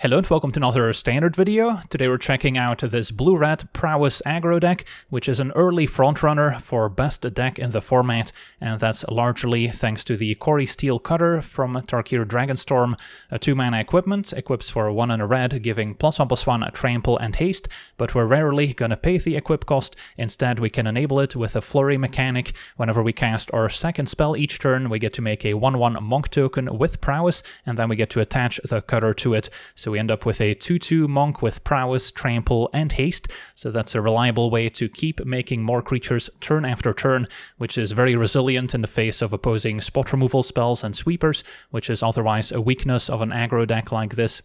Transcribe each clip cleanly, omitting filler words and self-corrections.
Hello and welcome to another standard video. Today we're checking out this blue-red prowess aggro deck, which is an early frontrunner for best deck in the format, and that's largely thanks to the Cori-Steel Cutter from Tarkir Dragonstorm. A 2-mana equipment, equips for 1 and a red, giving +1/+1 trample and haste, but we're rarely gonna pay the equip cost. Instead, we can enable it with a flurry mechanic. Whenever we cast our second spell each turn, we get to make a 1/1 monk token with prowess, and then we get to attach the cutter to it. So we end up with a 2/2 monk with prowess, trample, and haste, so that's a reliable way to keep making more creatures turn after turn, which is very resilient in the face of opposing spot removal spells and sweepers, which is otherwise a weakness of an aggro deck like this.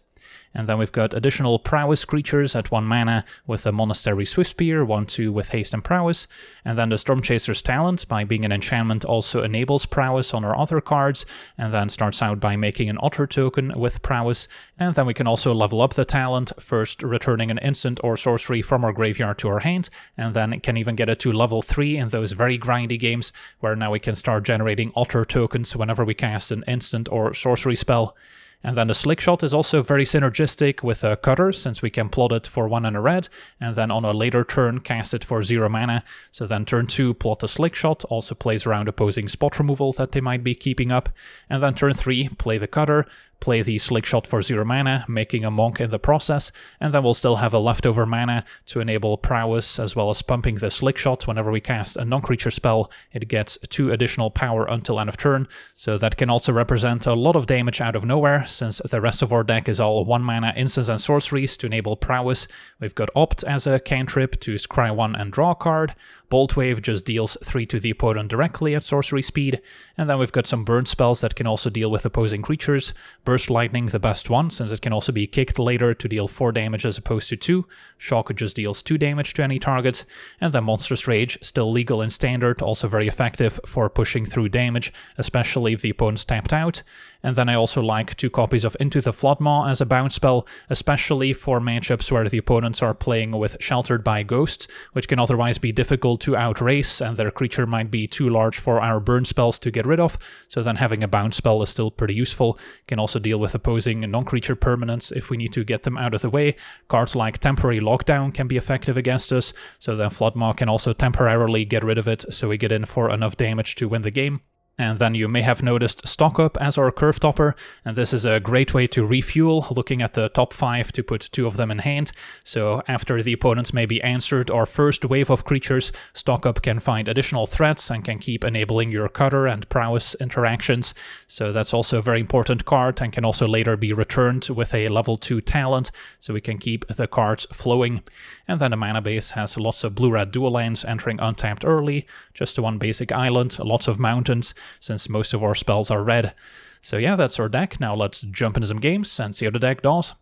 And then we've got additional prowess creatures at 1 mana with a Monastery Swiftspear, 1/2 with haste and prowess. And then the Stormchaser's Talent, by being an enchantment, also enables prowess on our other cards, and then starts out by making an otter token with prowess. And then we can also level up the talent, first returning an instant or sorcery from our graveyard to our hand, and then can even get it to level 3 in those very grindy games, where now we can start generating otter tokens whenever we cast an instant or sorcery spell. And then the Slickshot is also very synergistic with a Cutter, since we can plot it for 1 and a red, and then on a later turn cast it for 0 mana. So then turn 2 plot the Slickshot, also plays around opposing spot removal that they might be keeping up. And then turn 3 play the Cutter, play the Slickshot for 0 mana, making a monk in the process, and then we'll still have a leftover mana to enable prowess, as well as pumping the Slickshot. Whenever we cast a non-creature spell, it gets 2 additional power until end of turn, so that can also represent a lot of damage out of nowhere, since the rest of our deck is all 1 mana instants and sorceries to enable prowess. We've got Opt as a cantrip to scry 1 and draw a card. Bolt Wave just deals 3 to the opponent directly at sorcery speed, and then we've got some burn spells that can also deal with opposing creatures. Burst Lightning, the best one, since it can also be kicked later to deal 4 damage as opposed to 2. Shock just deals 2 damage to any target, and then Monstrous Rage, still legal in Standard, also very effective for pushing through damage, especially if the opponent's tapped out. And then I also like 2 copies of Into the Floodmaw as a bounce spell, especially for matchups where the opponents are playing with Sheltered by Ghosts, which can otherwise be difficult to outrace, and their creature might be too large for our burn spells to get rid of, so then having a bounce spell is still pretty useful. Can also deal with opposing non-creature permanents if we need to get them out of the way. Cards like Temporary Lockdown can be effective against us, so then Floodmaw can also temporarily get rid of it, so we get in for enough damage to win the game. And then you may have noticed Stock Up as our Curve Topper, and this is a great way to refuel, looking at the top 5 to put 2 of them in hand. So after the opponents may be answered our first wave of creatures, Stock Up can find additional threats and can keep enabling your Cutter and Prowess interactions. So that's also a very important card, and can also later be returned with a level 2 talent, so we can keep the cards flowing. And then the mana base has lots of blue-red dual lands entering untapped early, just 1 basic island, lots of mountains, since most of our spells are red. So yeah, that's our deck. Now let's jump into some games and see how the deck does.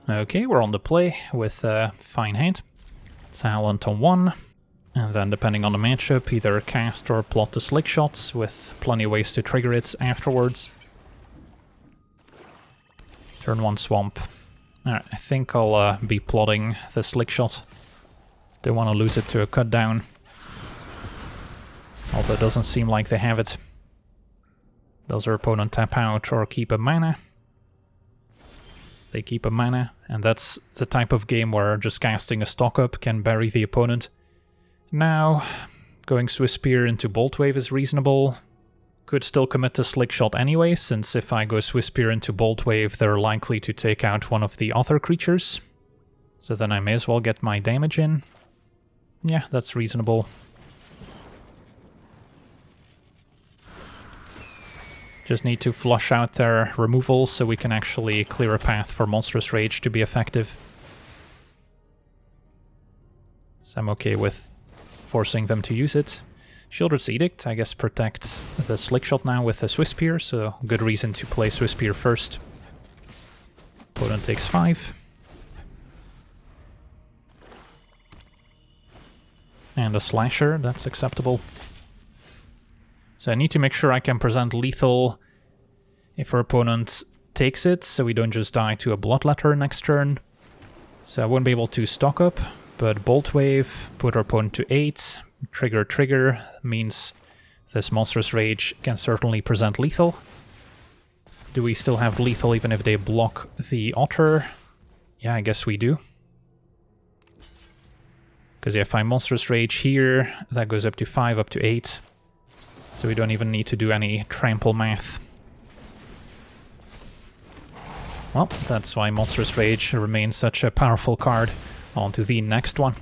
Okay, we're on the play with a fine hand. Talent on 1, and then depending on the matchup, either cast or plot the Slickshots, with plenty of ways to trigger it afterwards. Turn 1 Swamp. Alright, I think I'll be plotting the Slickshot. Don't want to lose it to a cut down. Although it doesn't seem like they have it. Does our opponent tap out or keep a mana? They keep a mana, and that's the type of game where just casting a Stock Up can bury the opponent. Now, going Swiftspear into Bolt Wave is reasonable. Could still commit to Slickshot anyway, since if I go Swiftspear into Bolt Wave, they're likely to take out one of the other creatures. So then I may as well get my damage in. Yeah, that's reasonable. Just need to flush out their removal so we can actually clear a path for Monstrous Rage to be effective. So I'm okay with forcing them to use it. Shieldred's Edict, I guess, protects the Slickshot now with a Swiftspear, so good reason to play Swiftspear first. Opponent takes 5. And a Slasher, that's acceptable. So I need to make sure I can present lethal if our opponent takes it, so we don't just die to a Bloodletter next turn. So I won't be able to Stock Up, but Bolt Wave, put our opponent to 8, trigger, means this Monstrous Rage can certainly present lethal. Do we still have lethal even if they block the otter? Yeah, I guess we do. Because if I Monstrous Rage here, that goes up to 5, up to 8. So we don't even need to do any trample math. Well, that's why Monstrous Rage remains such a powerful card. On to the next one.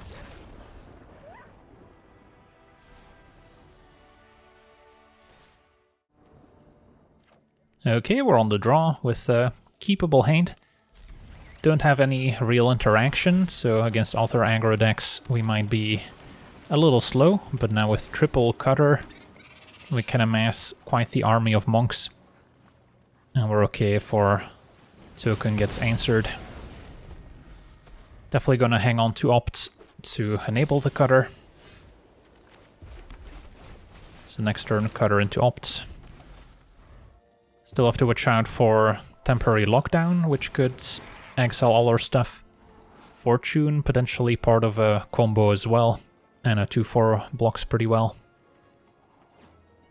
Okay, we're on the draw with a keepable hand. Don't have any real interaction, so against other aggro decks we might be a little slow, but now with triple cutter we can amass quite the army of monks. And we're okay if our token gets answered. Definitely gonna hang on to opts to enable the cutter. So next turn, cutter into opts. Still have to watch out for temporary lockdown, which could exile all our stuff. Fortune, potentially part of a combo as well. And a 2-4 blocks pretty well.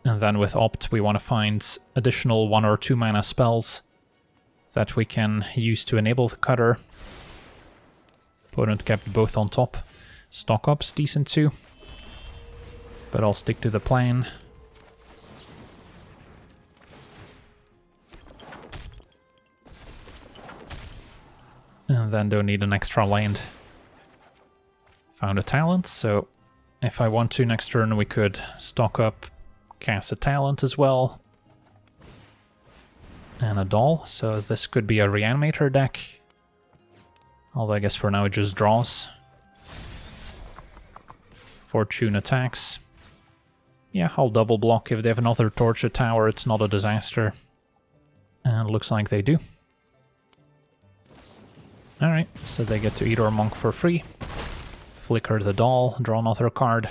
And then with opt, we want to find additional 1 or 2 mana spells that we can use to enable the cutter. Opponent kept both on top. Stock up's decent too. But I'll stick to the plan. And then don't need an extra land. Found a talent, so if I want to next turn we could stock up, cast a talent as well. And a doll, so this could be a reanimator deck. Although I guess for now it just draws. Fortune attacks. Yeah, I'll double block. If they have another Torture Tower, it's not a disaster. And looks like they do. Alright, so they get to eat our monk for free. Flicker the doll, draw another card.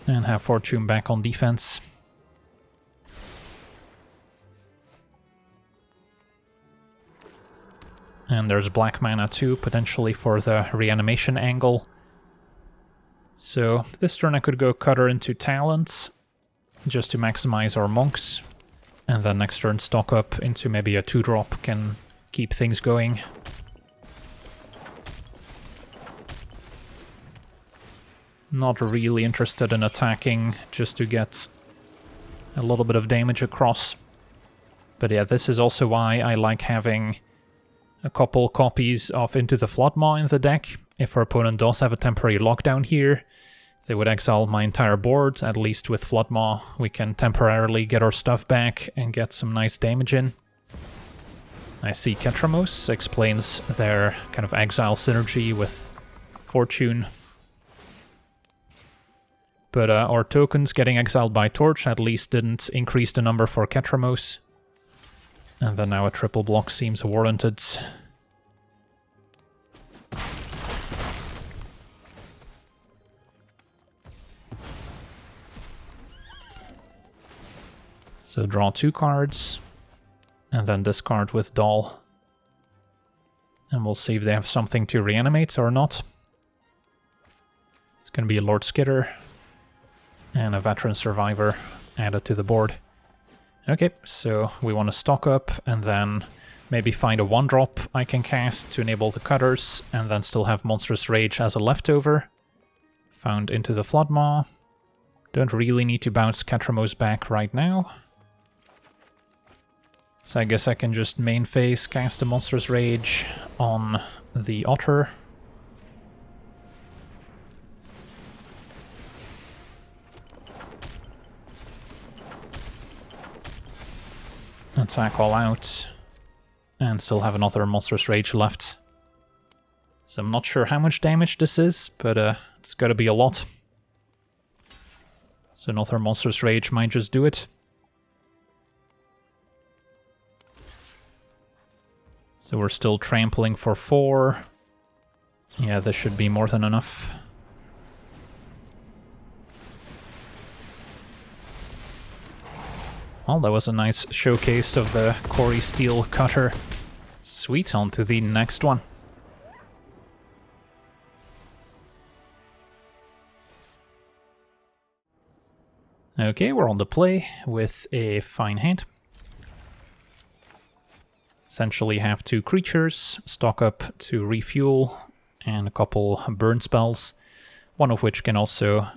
And have Fortune back on defense. And there's black mana too, potentially for the reanimation angle. So this turn I could go cutter into talents, just to maximize our monks. And then next turn stock up into maybe a 2-drop, can keep things going. Not really interested in attacking, just to get a little bit of damage across. But yeah, this is also why I like having a couple copies of Into the Floodmaw in the deck. If our opponent does have a temporary lockdown here, they would exile my entire board. At least with Floodmaw we can temporarily get our stuff back and get some nice damage in. I see Ketramos explains their kind of exile synergy with Fortune. But our tokens getting exiled by Torch at least didn't increase the number for Ketramos. And then now a triple block seems warranted. So draw 2 cards, and then discard with Doll. And we'll see if they have something to reanimate or not. It's going to be a Lord Skitter and a Veteran Survivor added to the board. Okay, so we want to stock up and then maybe find a 1-drop I can cast to enable the cutters, and then still have Monstrous Rage as a leftover. Found Into the Floodmaw. Don't really need to bounce Ketramos back right now. So I guess I can just main phase cast a Monstrous Rage on the Otter. Attack all out. And still have another Monstrous Rage left. So I'm not sure how much damage this is, but it's gotta be a lot. So another Monstrous Rage might just do it. So we're still trampling for 4. Yeah, this should be more than enough. Well, that was a nice showcase of the Cori-Steel Cutter. Sweet, on to the next one. Okay, we're on the play with a fine hand. Essentially have 2 creatures, stock up to refuel, and a couple burn spells, one of which can also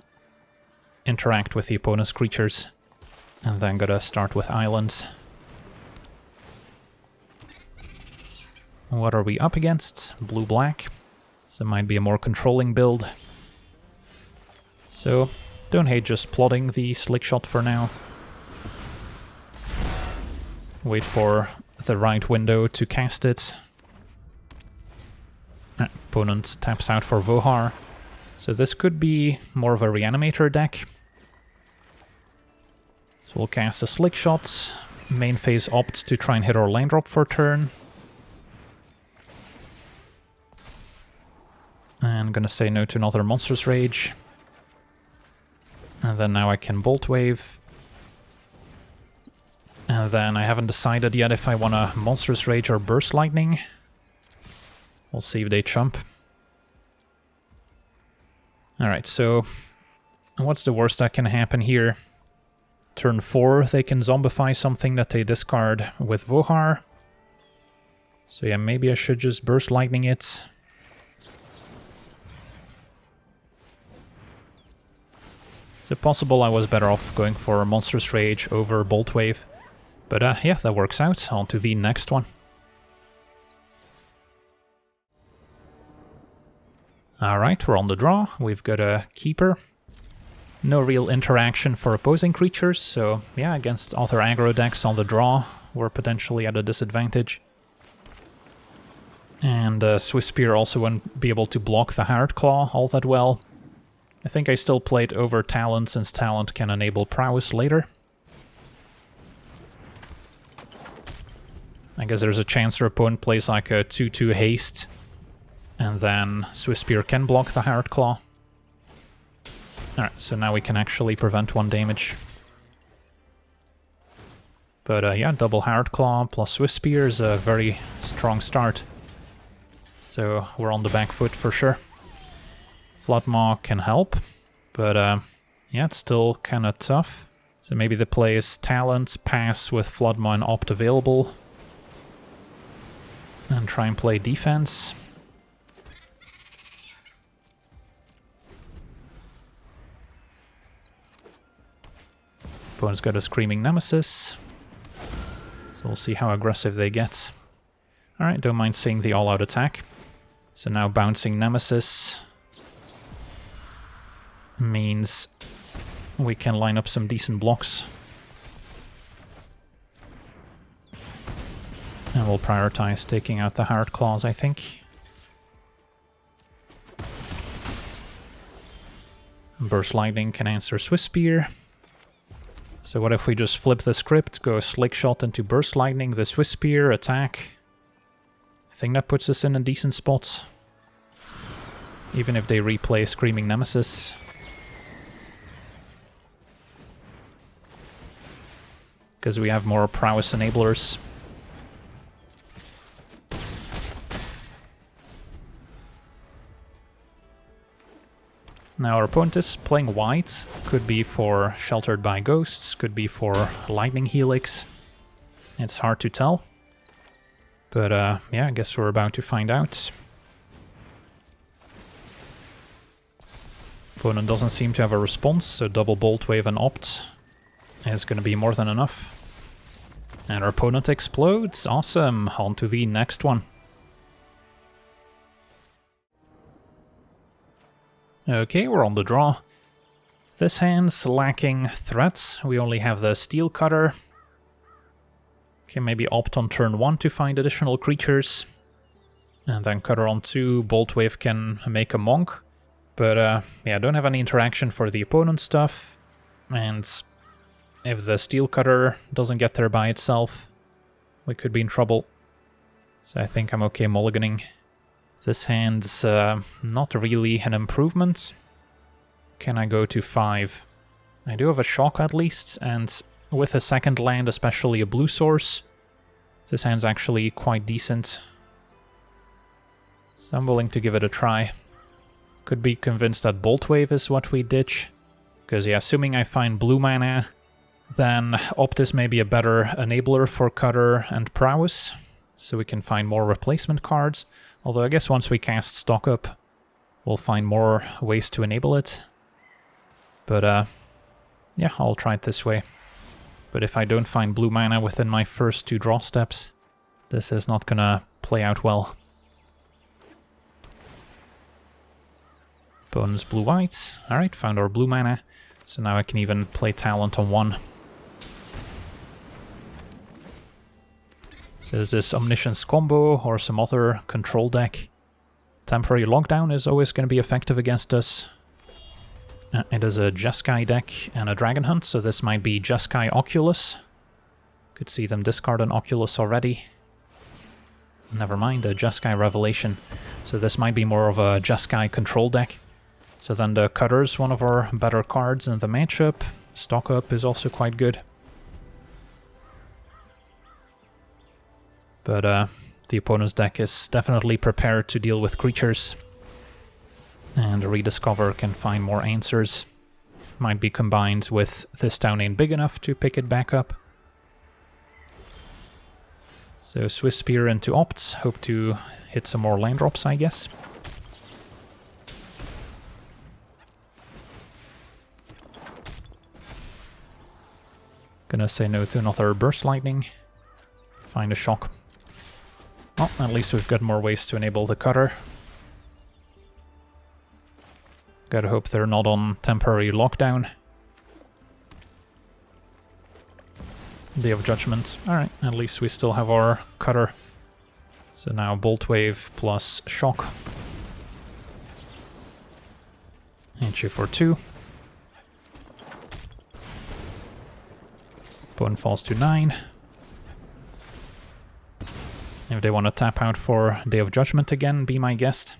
interact with the opponent's creatures. And then gotta start with islands. What are we up against? Blue-black. So it might be a more controlling build. So don't hate just plotting the slick shot for now. Wait for the right window to cast it. Opponent taps out for Vohar. So this could be more of a reanimator deck. So we'll cast a slick shot. Main phase opt to try and hit our land drop for turn. And gonna say no to another Monstrous Rage. And then now I can Bolt Wave. And then I haven't decided yet if I want a Monstrous Rage or Burst Lightning. We'll see if they chump. Alright, so what's the worst that can happen here? Turn 4, they can zombify something that they discard with Vohar. So yeah, maybe I should just Burst Lightning it. Is it possible I was better off going for Monstrous Rage over Bolt Wave? But yeah, that works out. On to the next one. Alright, we're on the draw. We've got a Keeper. No real interaction for opposing creatures, so yeah, against other aggro decks on the draw, we're potentially at a disadvantage. And Swiss Spear also won't be able to block the Hard Claw all that well. I think I still played over Talent, since Talent can enable Prowess later. I guess there's a chance their opponent plays like a 2-2 haste, and then Swiss Spear can block the Hard Claw. Alright, so now we can actually prevent 1 damage. But yeah, double Hard Claw plus Swiss Spear is a very strong start. So we're on the back foot for sure. Floodmaw can help, but yeah, it's still kind of tough. So maybe the play is Talent, pass with Floodmaw and Opt available. And try and play defense. Opponent's got a Screaming Nemesis. So we'll see how aggressive they get. Alright, don't mind seeing the all-out attack. So now bouncing Nemesis means we can line up some decent blocks. And we'll prioritize taking out the Hard Claws, I think. Burst Lightning can answer Swiss Spear. So what if we just flip the script, go Slick Shot into Burst Lightning, the Swiss Spear, attack. I think that puts us in a decent spot. Even if they replay Screaming Nemesis. Because we have more Prowess enablers. Now our opponent is playing white, could be for Sheltered by Ghosts, could be for Lightning Helix. It's hard to tell. But yeah, I guess we're about to find out. Opponent doesn't seem to have a response, so double Bolt Wave and Opt is going to be more than enough. And our opponent explodes, awesome, on to the next one. Okay, we're on the draw. This hand's lacking threats. We only have the Steel Cutter. Can maybe opt on turn 1 to find additional creatures. And then Cutter on 2. Bolt Wave can make a Monk. But yeah, don't have any interaction for the opponent stuff. And if the Steel Cutter doesn't get there by itself, we could be in trouble. So I think I'm okay mulliganing. This hand's not really an improvement. Can I go to 5? I do have a Shock at least, and with a second land, especially a blue source, this hand's actually quite decent. So I'm willing to give it a try. Could be convinced that Bolt Wave is what we ditch. Because, yeah, assuming I find blue mana, then Optis may be a better enabler for Cutter and Prowess, so we can find more replacement cards. Although I guess once we cast Stock Up, we'll find more ways to enable it. But, yeah, I'll try it this way. But if I don't find blue mana within my first 2 draw steps, this is not gonna play out well. Opponent's blue-white. Alright, found our blue mana. So now I can even play Talent on 1. So is this Omniscience combo or some other control deck? Temporary Lockdown is always going to be effective against us. It is a Jeskai deck and a Dragon Hunt, so this might be Jeskai Oculus. Could see them discard an Oculus already. Never mind, a Jeskai Revelation. So this might be more of a Jeskai control deck. So then the Cutter's one of our better cards in the matchup. Stock Up is also quite good. But the opponent's deck is definitely prepared to deal with creatures. And the Rediscover can find more answers. Might be combined with this town ain't big enough to pick it back up. So Swift Spear into Opts. Hope to hit some more land drops, I guess. Gonna say no to another Burst Lightning. Find a Shock. Well, at least we've got more ways to enable the Cutter. Gotta hope they're not on temporary lockdown. Day of Judgment. Alright, at least we still have our Cutter. So now Bolt Wave plus Shock. Hit you for 2. Opponent falls to 9. If they want to tap out for Day of Judgment again, be my guest.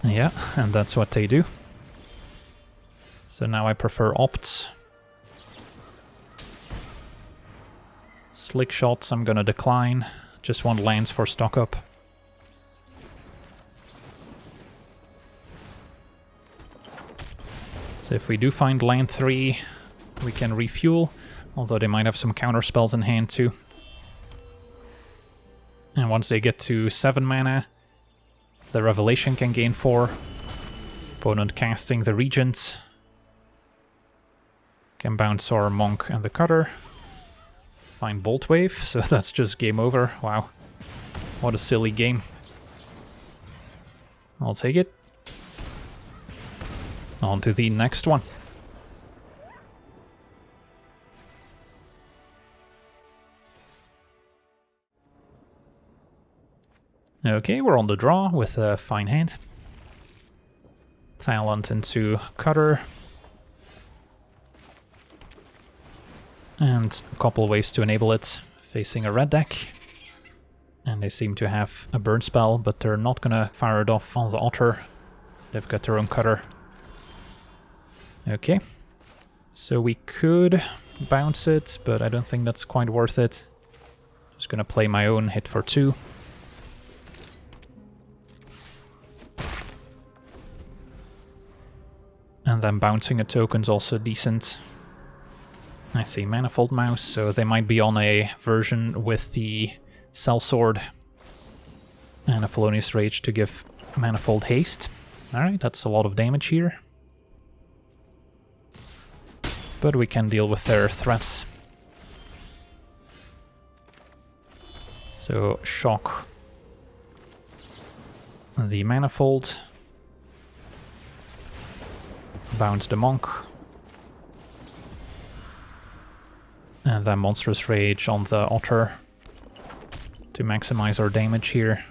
Yeah, and that's what they do. So now I prefer Opts. Slick Shots I'm gonna decline. Just want lands for Stock Up. So if we do find land 3, we can refuel, although they might have some counter spells in hand too. And once they get to 7 mana, the Revelation can gain 4. Opponent casting the Regent. Can bounce our Monk and the Cutter. Find Bolt Wave, so that's just game over. Wow. What a silly game. I'll take it. On to the next one. Okay, we're on the draw with a fine hand. Talent into Cutter. And a couple ways to enable it. Facing a red deck. And they seem to have a burn spell, but they're not gonna fire it off on the Otter. They've got their own Cutter. Okay. So we could bounce it, but I don't think that's quite worth it. Just gonna play my own, hit for 2. And then bouncing a token's also decent. I see Manifold Mouse, so they might be on a version with the Sellsword and a Felonious Rage to give Manifold Haste. Alright, that's a lot of damage here. But we can deal with their threats. So, Shock the Manifold. Bounce the Monk. And then Monstrous Rage on the Otter to maximize our damage here.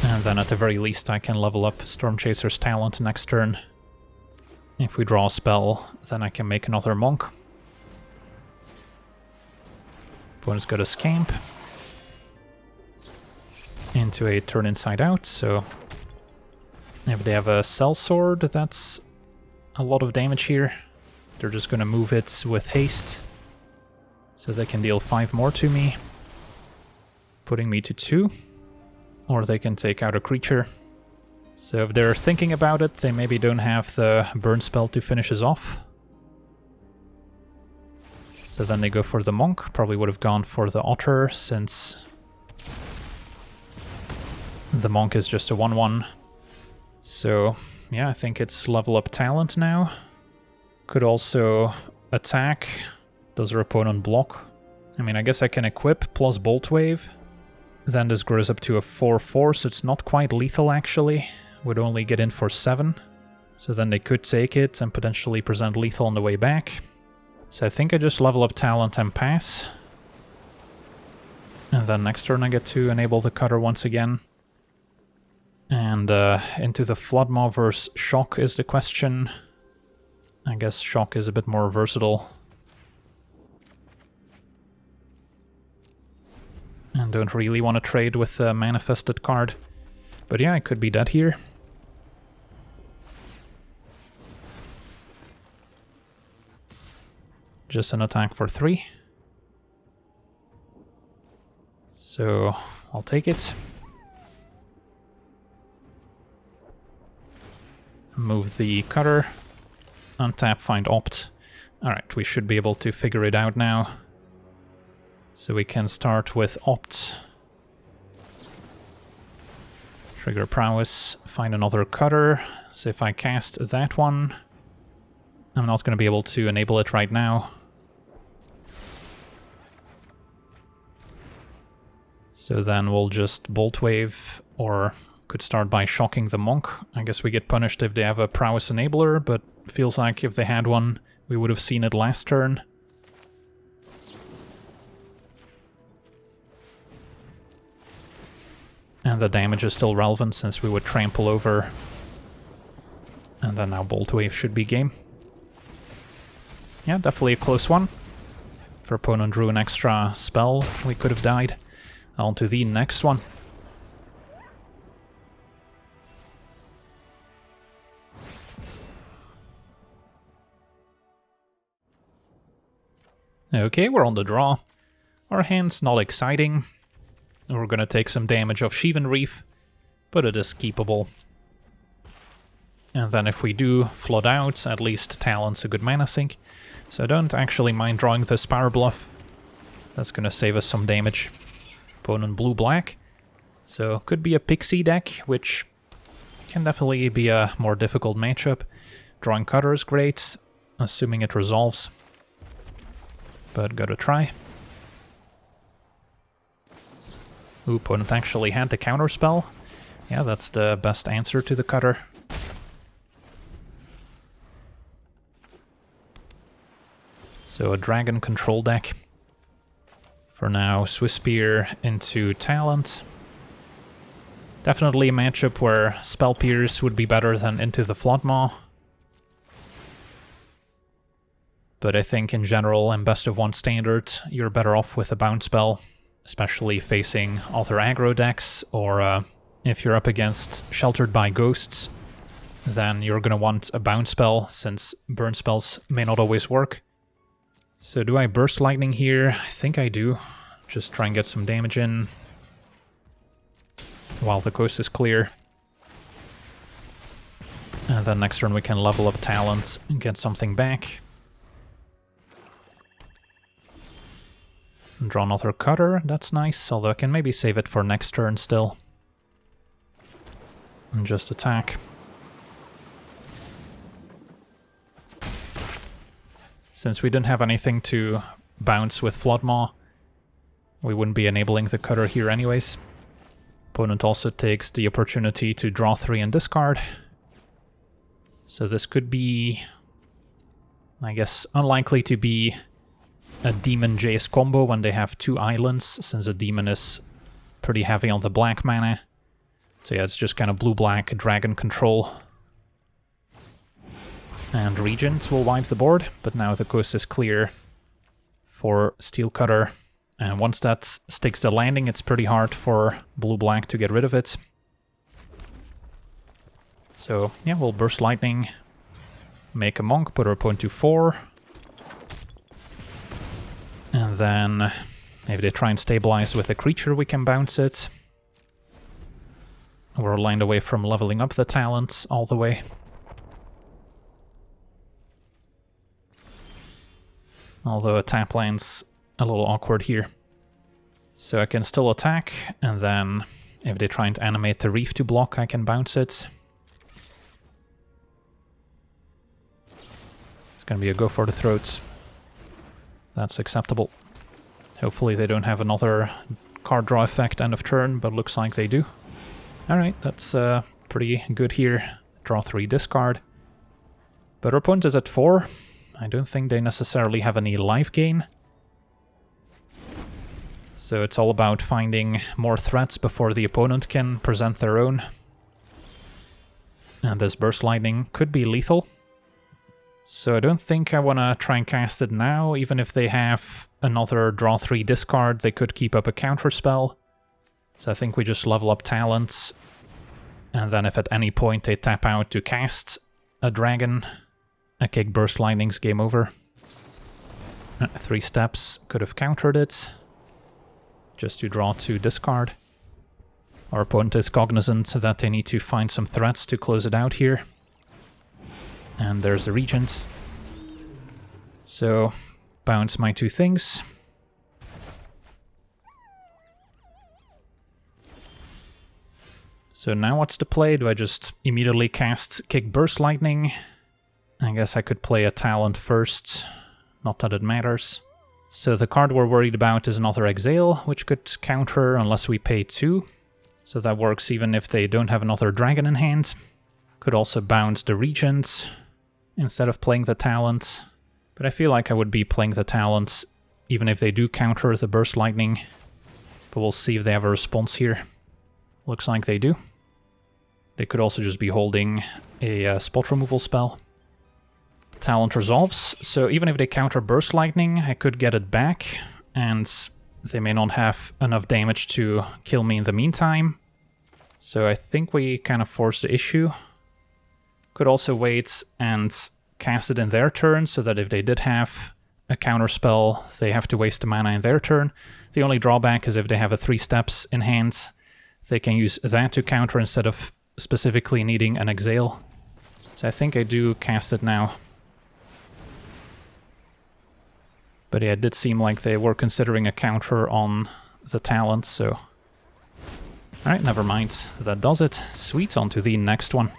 And then at the very least I can level up Stormchaser's Talent next turn. If we draw a spell, then I can make another Monk. Opponent's got a Scamp into a turn inside out, so if they have a Sellsword, that's a lot of damage here. They're just gonna move it with haste. So they can deal 5 more to me, putting me to 2. Or they can take out a creature. So if they're thinking about it, they maybe don't have the burn spell to finish us off. So then they go for the monk. Probably would have gone for the otter, since the monk is just a 1/1. So yeah, I think it's level up talent now. Could also attack. Does our opponent block? I mean, I guess I can equip plus Bolt Wave. Then this grows up to a 4/4, so it's not quite lethal actually. Would only get in for 7. So then they could take it and potentially present lethal on the way back. So I think I just level up talent and pass. And then next turn I get to enable the cutter once again. And into the Floodmaw versus Shock is the question. I guess Shock is a bit more versatile. And don't really want to trade with the Manifested card. But yeah, I could be dead here. Just an attack for 3. So I'll take it. Move the cutter. Untap, find opt. Alright, we should be able to figure it out now. So we can start with opt. Trigger prowess, find another cutter. So if I cast that one, I'm not going to be able to enable it right now. So then we'll just Bolt Wave, or could start by shocking the monk. I guess we get punished if they have a prowess enabler, but feels like if they had one, we would have seen it last turn. And the damage is still relevant since we would trample over. And then now Bolt Wave should be game. Yeah, definitely a close one. If our opponent drew an extra spell, we could have died. On to the next one. Okay, we're on the draw. Our hand's not exciting. We're gonna take some damage off Sheevan Reef, but it is keepable. And then if we do flood out, at least Talon's a good mana sink. So I don't actually mind drawing the Spire Bluff. That's gonna save us some damage. Opponent blue-black. So could be a Pixie deck, which can definitely be a more difficult matchup. Drawing Cutter is great, assuming it resolves. But gotta try. Ooh, opponent actually had the counterspell. Yeah, that's the best answer to the Cutter. So a dragon control deck. For now, Swiss Spear into Talent. Definitely a matchup where Spell Pierce would be better than Into the Floodmaw. But I think in general, in best of one standard, you're better off with a bounce spell, especially facing other aggro decks, or if you're up against Sheltered by Ghosts, then you're gonna want a bounce spell, since burn spells may not always work. So do I Burst Lightning here? I think I do. Just try and get some damage in while the coast is clear. And then next turn we can level up Talents and get something back. And draw another Cutter, that's nice, although I can maybe save it for next turn still. And just attack. Since we didn't have anything to bounce with Floodmaw, we wouldn't be enabling the Cutter here anyways. Opponent also takes the opportunity to draw 3 and discard. So this could be, I guess, unlikely to be a Demon Jace combo when they have 2 islands, since a Demon is pretty heavy on the black mana. So yeah, it's just kind of blue-black dragon control. And Regent will wipe the board, but now the coast is clear for Steel Cutter. And once that sticks the landing, it's pretty hard for blue-black to get rid of it. So yeah, we'll Burst Lightning, make a Monk, put our opponent to 4. And then if they try and stabilize with a creature, we can bounce it. We're a line away from leveling up the talents all the way. Although a tap line's a little awkward here. So I can still attack, and then if they try and animate the reef to block, I can bounce it. It's gonna be a go for the throat. That's acceptable. Hopefully they don't have another card draw effect end of turn, but looks like they do. Alright, that's pretty good here. Draw 3, discard. But our opponent is at 4. I don't think they necessarily have any life gain. So it's all about finding more threats before the opponent can present their own. And this Burst Lightning could be lethal. So I don't think I want to try and cast it now. Even if they have another draw 3 discard, they could keep up a counter spell. So I think we just level up talents. And then if at any point they tap out to cast a dragon, a kick Burst Lightning's game over. 3 steps could have countered it. Just to draw 2 discard. Our opponent is cognizant that they need to find some threats to close it out here. And there's the Regent. So, bounce my 2 things. So now what's the play? Do I just immediately cast Kick Burst Lightning? I guess I could play a talent first. Not that it matters. So the card we're worried about is another Exile, which could counter unless we pay 2. So that works even if they don't have another dragon in hand. Could also bounce the Regent instead of playing the talent. But I feel like I would be playing the talent even if they do counter the Burst Lightning. But we'll see if they have a response here. Looks like they do. They could also just be holding a spot removal spell. Talent resolves, so even if they counter Burst Lightning, I could get it back, and they may not have enough damage to kill me in the meantime. So I think we kind of force the issue. Could also wait and cast it in their turn, so that if they did have a counter spell, they have to waste the mana in their turn. The only drawback is if they have a 3 steps in hand, they can use that to counter instead of specifically needing an Exile. So I think I do cast it now. But yeah, it did seem like they were considering a counter on the talent, so... Alright, never mind. That does it. Sweet, on to the next one.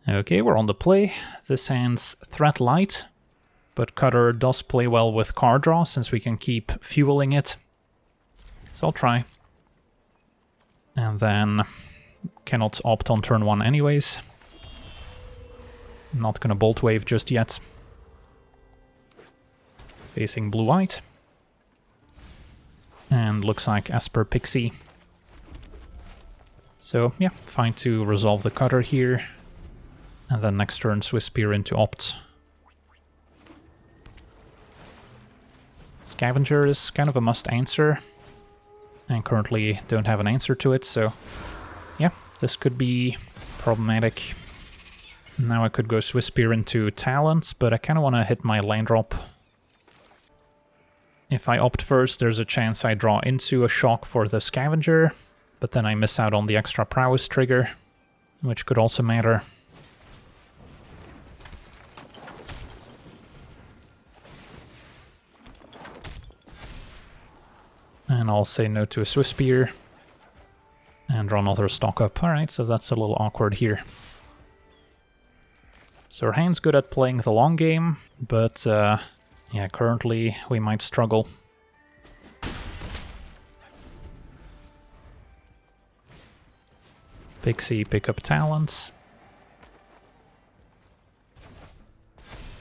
Okay, we're on the play. This hand's Threat Light, but Cutter does play well with card draw, since we can keep fueling it. So I'll try. And then cannot opt on turn 1 anyways. Not gonna Bolt Wave just yet. Facing blue-white. And looks like Esper Pixie. So yeah, fine to resolve the Cutter here. And then next turn Swiss Spear into opt. Scavenger is kind of a must answer. And currently don't have an answer to it, so yeah, this could be problematic. Now I could go Swiss Spear into Talents, but I kind of want to hit my land drop. If I opt first, there's a chance I draw into a shock for the Scavenger, but then I miss out on the extra prowess trigger, which could also matter. And I'll say no to a Swiss Spear. And draw another stock up. Alright, so that's a little awkward here. So our hand's good at playing the long game, but yeah, currently we might struggle. Pixie, pick up talents.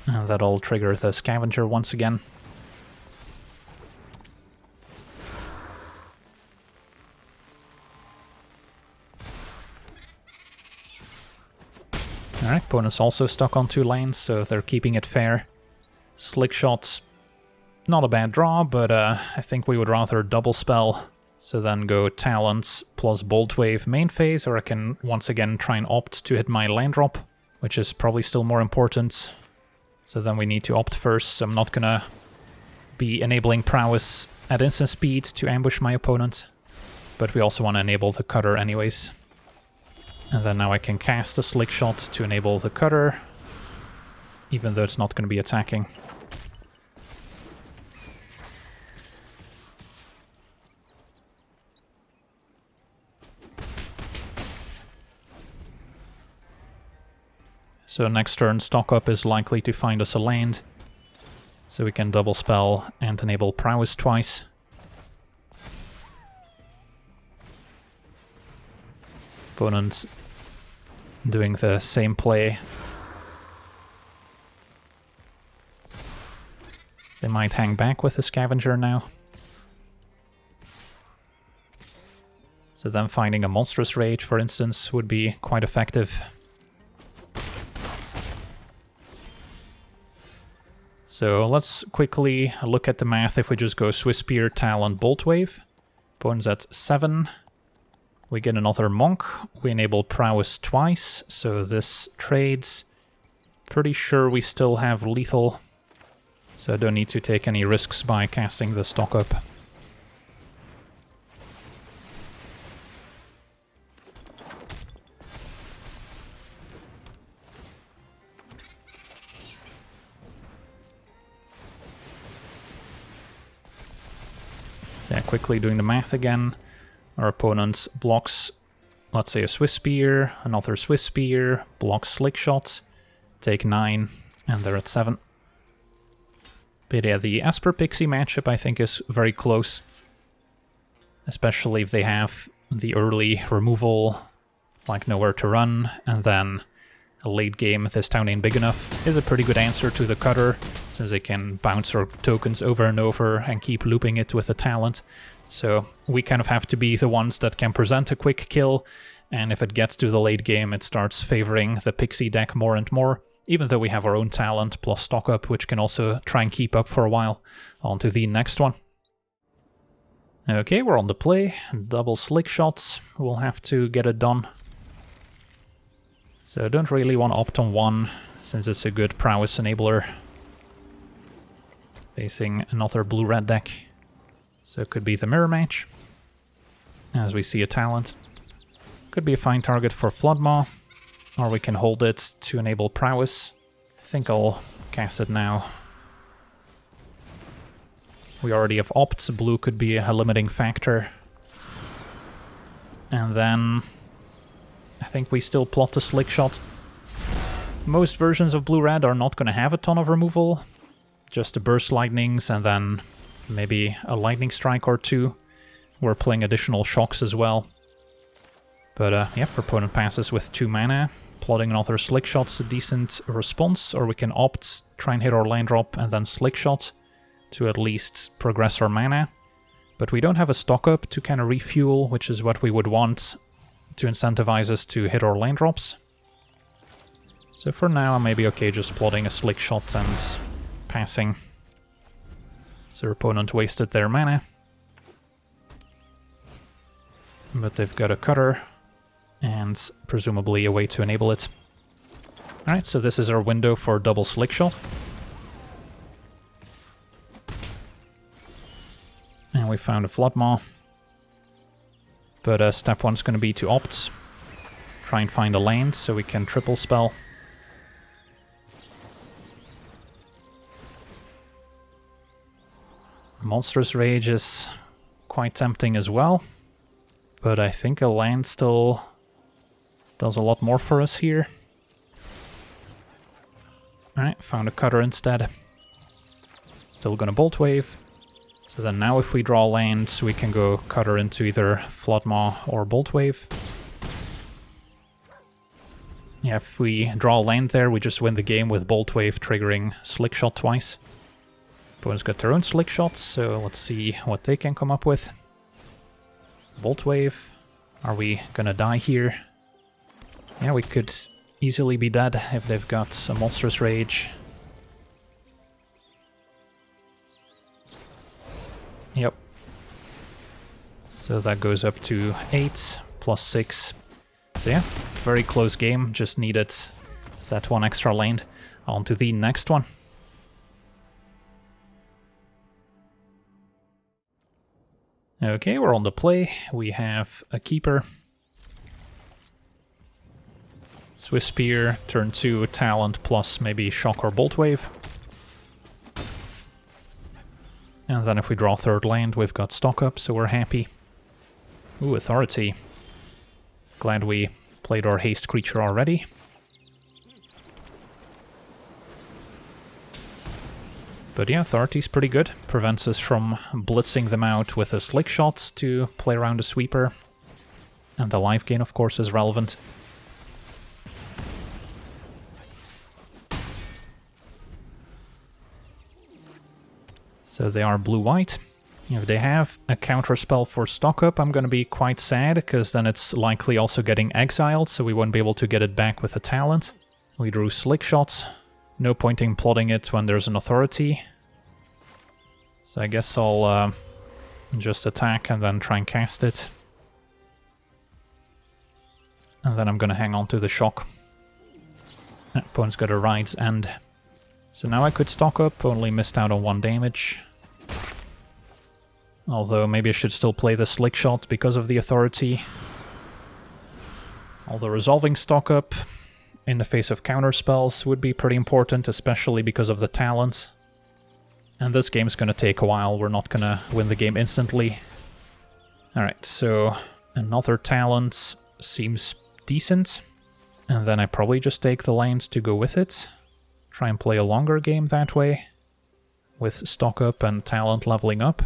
And that'll trigger the Scavenger once again. Alright, opponent's also stuck on 2 lanes, so they're keeping it fair. Slick Shot's not a bad draw, but I think we would rather double spell, so then go Talents plus Bolt Wave main phase, or I can once again try and opt to hit my land drop, which is probably still more important. So then we need to opt first, so I'm not gonna be enabling prowess at instant speed to ambush my opponent, but we also want to enable the cutter anyways. And then now I can cast a slick shot to enable the cutter, even though it's not going to be attacking. So next turn, stock up is likely to find us a land, so we can double spell and enable prowess twice. Opponent doing the same play. They might hang back with the scavenger now. So then finding a monstrous rage, for instance, would be quite effective. So let's quickly look at the math. If we just go Swiss Spear, Talon, Bolt Wave, opponent's at 7. We get another Monk. We enable Prowess twice, so this trades. Pretty sure we still have lethal, so I don't need to take any risks by casting the stock up. So yeah, quickly doing the math again. Our opponent blocks, let's say, a Swiss Spear, another Swiss Spear, blocks Slick Shot, take 9, and they're at 7. But yeah, the Esper Pixie matchup I think is very close, especially if they have the early removal, like Nowhere to Run, and then a late game, This Town Ain't Big Enough, is a pretty good answer to the cutter, since they can bounce our tokens over and over and keep looping it with a talent. So we kind of have to be the ones that can present a quick kill, and if it gets to the late game, it starts favoring the Pixie deck more and more, even though we have our own talent plus stock up, which can also try and keep up for a while. On to the next one. Okay, we're on the play. Double Slick Shots. We'll have to get it done. So I don't really want to opt on 1, since it's a good prowess enabler. Facing another blue-red deck. So it could be the mirror match, as we see a talent. Could be a fine target for Floodmaw, or we can hold it to enable prowess. I think I'll cast it now. We already have opts, blue could be a limiting factor. And then I think we still plot the Slick Shot. Most versions of blue-red are not going to have a ton of removal, just the burst lightnings and then maybe a lightning strike or 2. We're playing additional shocks as well. But yeah, our opponent passes with 2 mana. Plotting another Slick Shot's a decent response, or we can opt, try and hit our land drop and then Slick Shot to at least progress our mana. But we don't have a stock up to kind of refuel, which is what we would want to incentivize us to hit our land drops. So for now, I may be okay just plotting a Slick Shot and passing. So our opponent wasted their mana. But they've got a cutter, and presumably a way to enable it. Alright, so this is our window for double Slick Shot. And we found a Floodmaw. But step 1 is going to be to opt. Try and find a land so we can triple spell. Monstrous Rage is quite tempting as well. But I think a land still does a lot more for us here. Alright, found a cutter instead. Still gonna Bolt Wave. So then now if we draw lands, we can go cutter into either Floodmaw or Bolt Wave. Yeah, if we draw land there, we just win the game with Bolt Wave triggering Slick Shot twice. Opponent's got their own Slick Shots, so let's see what they can come up with. Bolt Wave. Are we gonna die here? Yeah, we could easily be dead if they've got a Monstrous Rage. Yep. So that goes up to 8 plus 6. So yeah, very close game. Just needed that one extra land. On to the next one. Okay, we're on the play. We have a keeper. Swift Spear, turn 2, Talent, plus maybe Shock or Bolt Wave. And then if we draw third land, we've got stock up, so we're happy. Ooh, Authority. Glad we played our haste creature already. But yeah, Authority's pretty good. Prevents us from blitzing them out with a Slick Shot to play around a sweeper. And the life gain, of course, is relevant. So they are blue-white. If they have a counterspell for stock up, I'm going to be quite sad, because then it's likely also getting exiled, so we won't be able to get it back with a talent. We drew Slick Shots. No point in plotting it when there's an Authority. So I guess I'll just attack and then try and cast it. And then I'm going to hang on to the Shock. Opponent's got a Ride's End. So now I could stock up, only missed out on 1 damage. Although maybe I should still play the Slick Shot because of the Authority. Although resolving stock up in the face of counterspells would be pretty important, especially because of the talent. And this game's gonna take a while, we're not gonna win the game instantly. Alright, so another talent seems decent. And then I probably just take the lands to go with it. Try and play a longer game that way, with stock up and talent leveling up.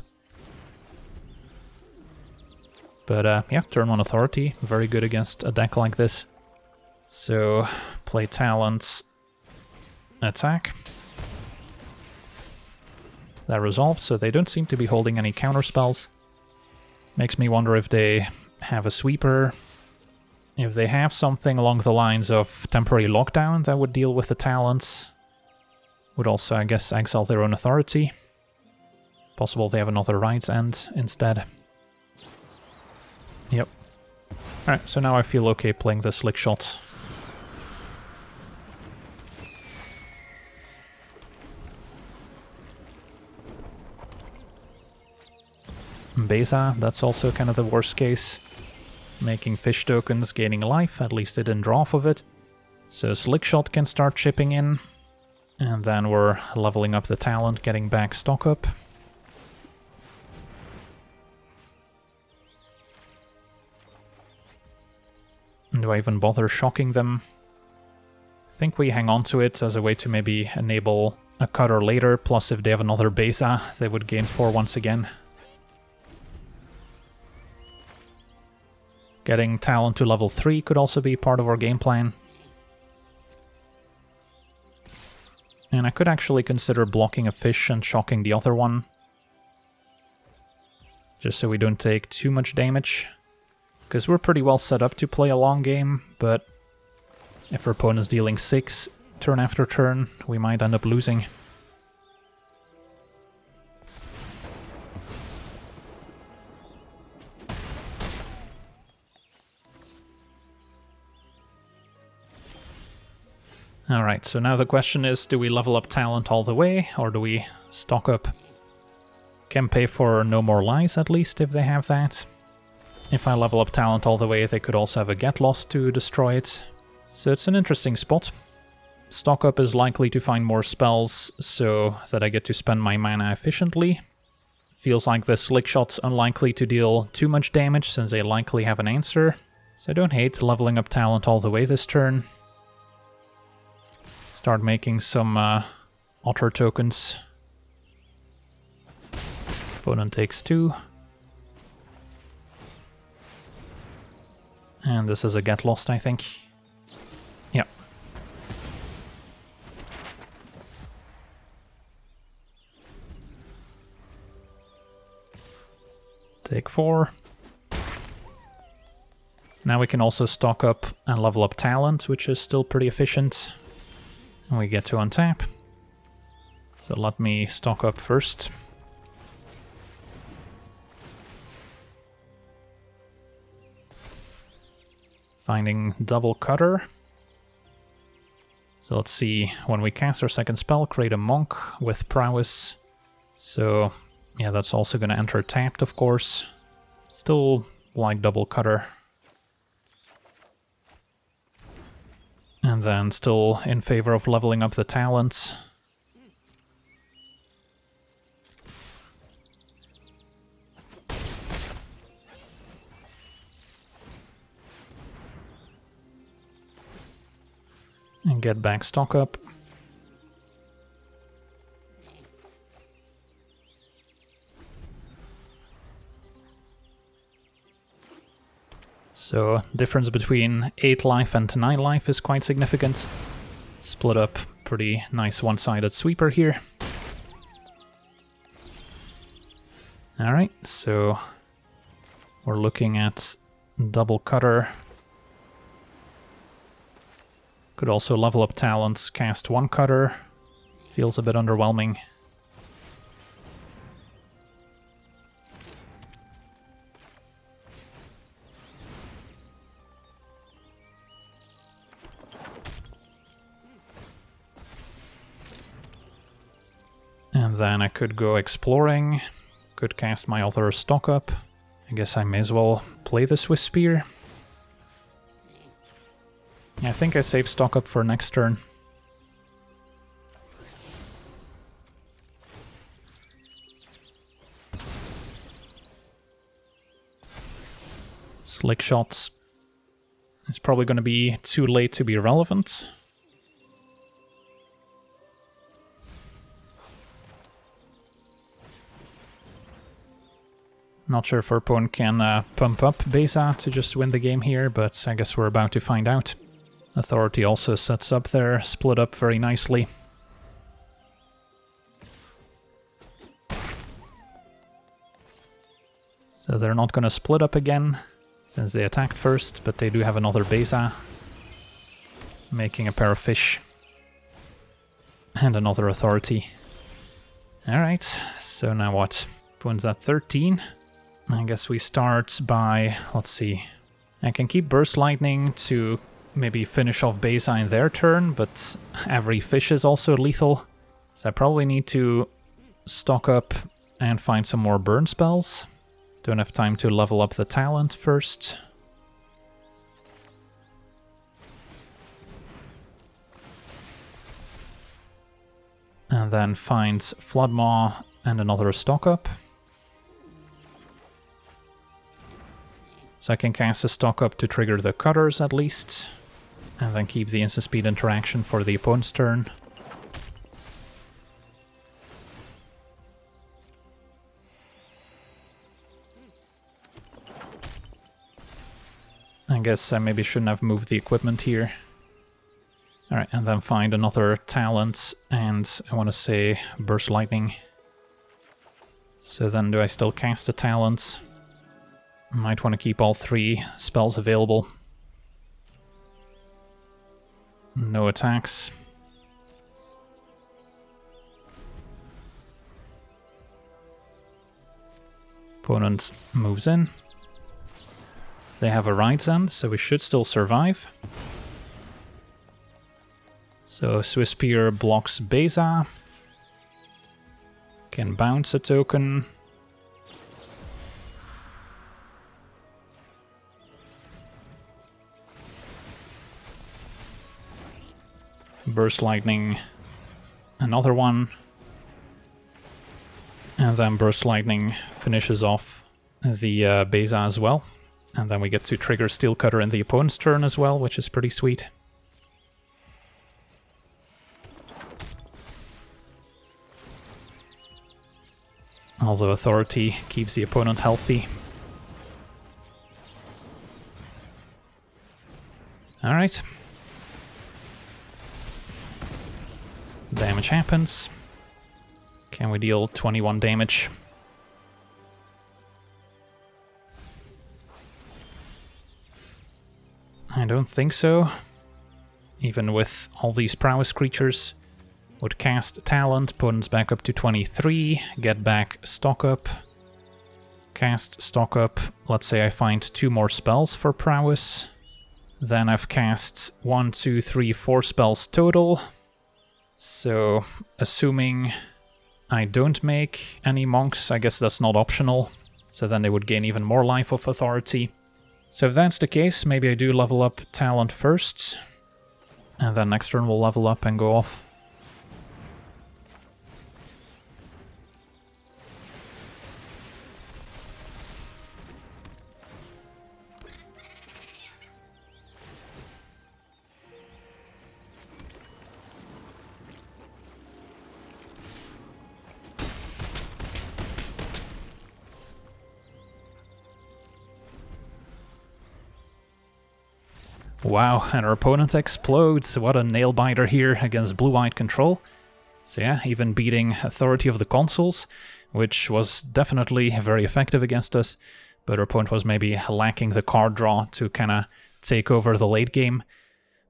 But yeah, turn 1 Authority, very good against a deck like this. So, play talents, attack. That resolved, so they don't seem to be holding any counterspells. Makes me wonder if they have a sweeper. If they have something along the lines of temporary lockdown that would deal with the talents. Would also, I guess, exile their own Authority. Possible they have another Ride's End instead. Yep. Alright, so now I feel okay playing the Slick Shot. Beza, that's also kind of the worst case. Making fish tokens, gaining life, at least it didn't draw off of it. So Slick Shot can start chipping in. And then we're leveling up the talent, getting back stock up. Do I even bother shocking them? I think we hang on to it as a way to maybe enable a cutter later, plus if they have another Beza, they would gain 4 once again. Getting talent to level 3 could also be part of our game plan. And I could actually consider blocking a fish and shocking the other one. Just so we don't take too much damage. Because we're pretty well set up to play a long game, but if our opponent's dealing 6 turn after turn, we might end up losing. Alright, so now the question is, do we level up talent all the way, or do we stock up? Can pay for no more lies, at least, if they have that. If I level up talent all the way, they could also have a get lost to destroy it. So it's an interesting spot. Stock up is likely to find more spells, so that I get to spend my mana efficiently. Feels like the Slick Shot's unlikely to deal too much damage, since they likely have an answer. So I don't hate leveling up talent all the way this turn. Start making some otter tokens. Opponent takes 2. And this is a get lost, I think. Yep. Take 4. Now we can also stock up and level up talent, which is still pretty efficient. And we get to untap. So let me stock up first. Finding double cutter. So let's see, when we cast our second spell, create a monk with prowess. So yeah, that's also going to enter tapped, of course. Still like double cutter. And then still in favor of leveling up the talents. And get back stock up. So difference between 8 life and 9 life is quite significant. Split up, pretty nice one-sided sweeper here. Alright, so we're looking at double cutter. Could also level up talents, cast 1 cutter. Feels a bit underwhelming. And then I could go exploring. Could cast my other stock up. I guess I may as well play the Swiss Spear. I think I save stock up for next turn. Slick shots. It's probably going to be too late to be relevant. Not sure if our opponent can pump up Beza to just win the game here, but I guess we're about to find out. Authority also sets up there, split up very nicely. So they're not going to split up again, since they attacked first, but they do have another Beza, making a pair of fish. And another Authority. Alright, so now what? Opponent's at 13. I guess we start by, let's see, I can keep Burst Lightning to maybe finish off Beza in their turn, but every fish is also lethal. So I probably need to stock up and find some more burn spells. Don't have time to level up the talent first. And then find Floodmaw and another stock up. So I can cast a stock up to trigger the cutters at least. And then keep the instant speed interaction for the opponent's turn. I guess I maybe shouldn't have moved the equipment here. Alright, and then find another talent, and I want to say Burst Lightning. So then do I still cast a talent? Might want to keep all 3 spells available. No attacks. Opponent moves in. They have a right end, so we should still survive. So Swiss Spear blocks Beza. Can bounce a token. Burst Lightning, another one. And then Burst Lightning finishes off the Beza as well. And then we get to trigger Steel Cutter in the opponent's turn as well, which is pretty sweet. Although Authority keeps the opponent healthy. Alright. Damage happens. Can we deal 21 damage? I don't think so. Even with all these prowess creatures. Would cast Talent, opponent's back up to 23, get back stock up. Cast stock up, let's say I find 2 more spells for prowess. Then I've cast 1, 2, 3, 4 spells total. So, assuming I don't make any monks, I guess that's not optional. So then they would gain even more Life of Authority. So if that's the case, maybe I do level up Talent first. And then next turn we'll level up and go off. Wow, and our opponent explodes. What a nail-biter here against blue-white control. So yeah, even beating Authority of the Consuls, which was definitely very effective against us, but our opponent was maybe lacking the card draw to kind of take over the late game.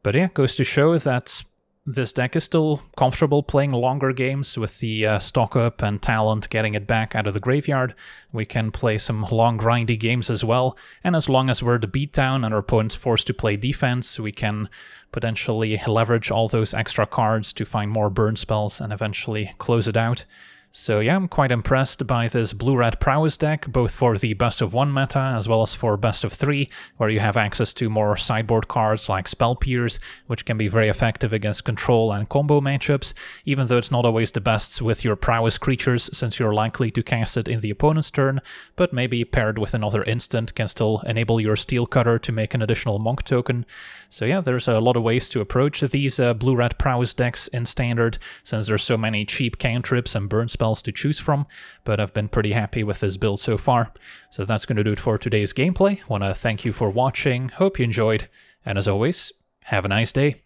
But yeah, goes to show that this deck is still comfortable playing longer games with the stock up and talent getting it back out of the graveyard. We can play some long grindy games as well, and as long as we're the beatdown and our opponent's forced to play defense, we can potentially leverage all those extra cards to find more burn spells and eventually close it out. So yeah, I'm quite impressed by this blue-red prowess deck, both for the best of 1 meta as well as for best of 3, where you have access to more sideboard cards like Spell Pierce, which can be very effective against control and combo matchups, even though it's not always the best with your prowess creatures, since you're likely to cast it in the opponent's turn, but maybe paired with another instant can still enable your Steel Cutter to make an additional monk token. So yeah, there's a lot of ways to approach these blue-red prowess decks in Standard, since there's so many cheap cantrips and burn spells to choose from, but I've been pretty happy with this build so far. So that's going to do it for today's gameplay. Want to thank you for watching, hope you enjoyed, and as always, have a nice day.